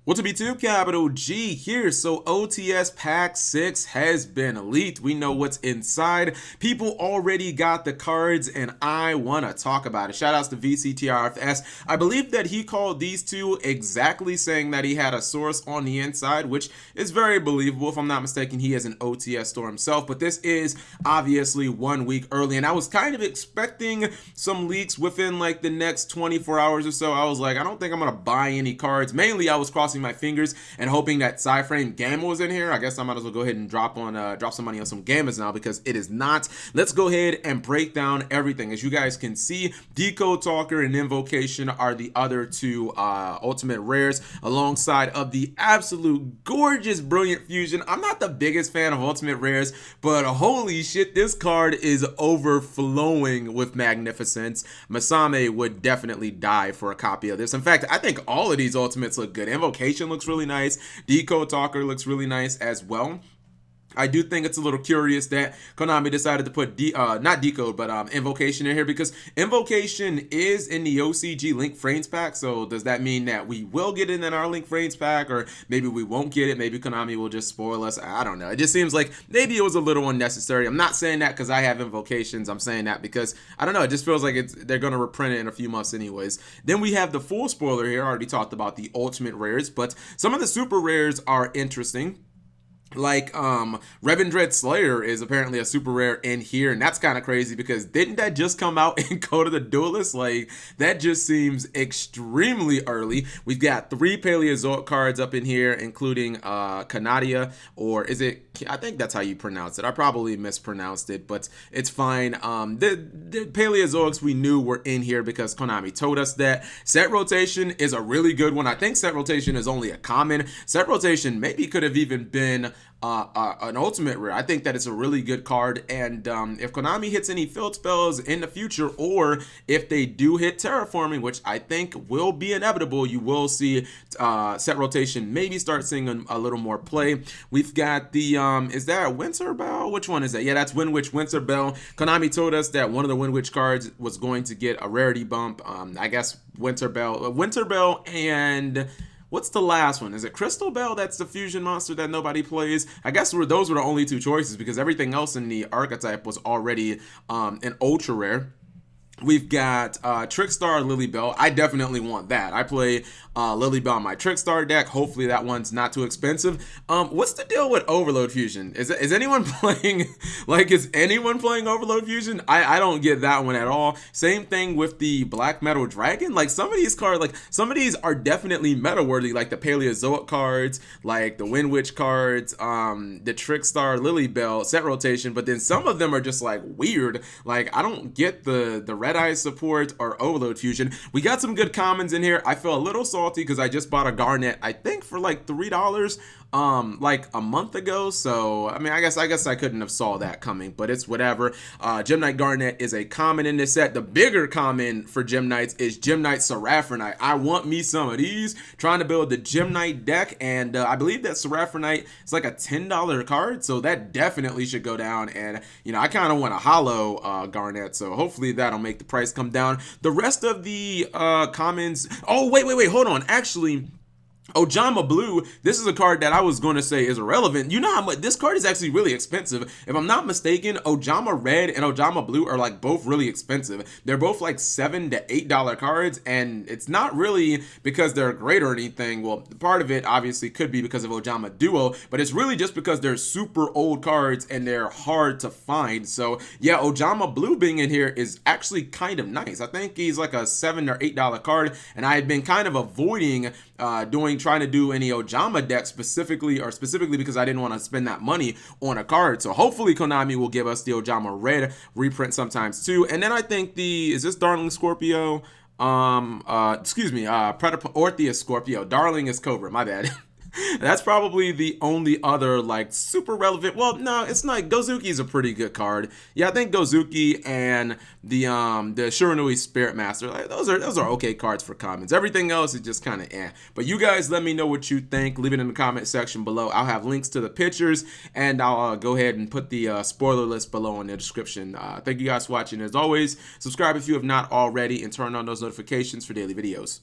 What's up YouTube, capital G here. So OTS Pack 6 has been leaked. We know what's inside. People already got the cards and I want to talk about it. Shout outs to VCTRFS. I believe that he called these two exactly saying that he had a source on the inside, which is very believable. If I'm not mistaken, he has an OTS store himself, but this is obviously 1 week early and I was kind of expecting some leaks within like the next 24 hours or so. I was like, I don't think I'm going to buy any cards. Mainly I was crossing my fingers and hoping that Cyframe Gamma was in here. I guess I might as well go ahead and drop some money on some Gammas now because it is not. Let's go ahead and break down everything. As you guys can see, Decode Talker and Invocation are the other two ultimate rares alongside of the absolute gorgeous Brilliant Fusion. I'm not the biggest fan of ultimate rares, but holy shit, this card is overflowing with magnificence. Masame would definitely die for a copy of this. In fact, I think all of these ultimates look good. Invocation looks really nice. Decode Talker looks really nice as well. I do think it's a little curious that Konami decided to put not Decode, but Invocation in here because Invocation is in the OCG Link Frames pack. So does that mean that we will get it in our Link Frames pack, or maybe we won't get it? Maybe Konami will just spoil us. I don't know. It just seems like maybe it was a little unnecessary. I'm not saying that because I have Invocations. I'm saying that because I don't know. It just feels like they're gonna reprint it in a few months anyways. Then we have the full spoiler here. I already talked about the ultimate rares, but some of the super rares are interesting. Like Revendread Slayer is apparently a super rare in here, and that's kind of crazy because didn't that just come out in Code of the Duelist? Like, that just seems extremely early. We've got 3 Paleozoic cards up in here, including Canadia, or is it, I think that's how you pronounce it. I probably mispronounced it, but it's fine. The Paleozoics we knew were in here because Konami told us that. Set Rotation is a really good one. I think Set Rotation is only a common. Set Rotation maybe could have even been an ultimate rare. I think that it's a really good card, and if Konami hits any field spells in the future, or if they do hit terraforming, which I think will be inevitable, you will see Set Rotation maybe start seeing a little more play. We've got the is that Winter Bell? Which one is that? Yeah, that's Wind Witch Winter Bell. Konami told us that one of the Wind Witch cards was going to get a rarity bump. I guess Winter Bell and what's the last one? Is it Crystal Bell? That's the fusion monster that nobody plays. I guess those were the only 2 choices because everything else in the archetype was already an ultra rare. We've got Trickstar Lilybell. I definitely want that. I play Lilybell in my Trickstar deck. Hopefully that one's not too expensive. What's the deal with Overload Fusion? Is anyone playing, like, is anyone playing Overload Fusion? I don't get that one at all. Same thing with the Black Metal Dragon. Like, some of these cards, like, some of these are definitely meta-worthy, like the Paleozoic cards, like the Wind Witch cards, the Trickstar Lilybell Set Rotation, but then some of them are just, like, weird. Like, I don't get the Red Eye support or Overload Fusion. We got some good commons in here. I feel a little salty because I just bought a Garnet, I think for like $3 like a month ago. So I mean, I guess I couldn't have saw that coming, but it's whatever. Gem Knight Garnet is a common in this set. The bigger common for Gem Knights is Gem Knight Seraphronite. I want me some of these. Trying to build the Gem Knight deck, and I believe that Seraphronite is like a $10 card, so that definitely should go down. And you know, I kind of want a hollow Garnet, so hopefully that'll make the price come down. The rest of the commons. Oh wait, hold on. Actually, Ojama Blue, this is a card that I was going to say is irrelevant. You know how much this card is actually really expensive. If I'm not mistaken, Ojama Red and Ojama Blue are like both really expensive. They're both like $7 to $8 cards, and it's not really because they're great or anything. Well, part of it obviously could be because of Ojama Duo, but it's really just because they're super old cards and they're hard to find. So yeah, Ojama Blue being in here is actually kind of nice. I think he's like a $7 or $8 card, and I had been kind of avoiding trying to do any Ojama deck specifically because I didn't want to spend that money on a card. So hopefully Konami will give us the Ojama Red reprint sometimes too. And then I think is this Darling Scorpio? Excuse me, Orpheus Scorpio. Darling is Cobra, my bad. That's probably the only other like super relevant. Well, no, it's not. Gozuki is a pretty good card. Yeah, I think Gozuki and the Shiranui Spirit Master, like, those are okay cards for commons. Everything else is just kind of eh. But you guys let me know what you think. Leave it in the comment section below. I'll have links to the pictures, and I'll go ahead and put the spoiler list below in the description. Thank you guys for watching. As always, subscribe if you have not already, and turn on those notifications for daily videos.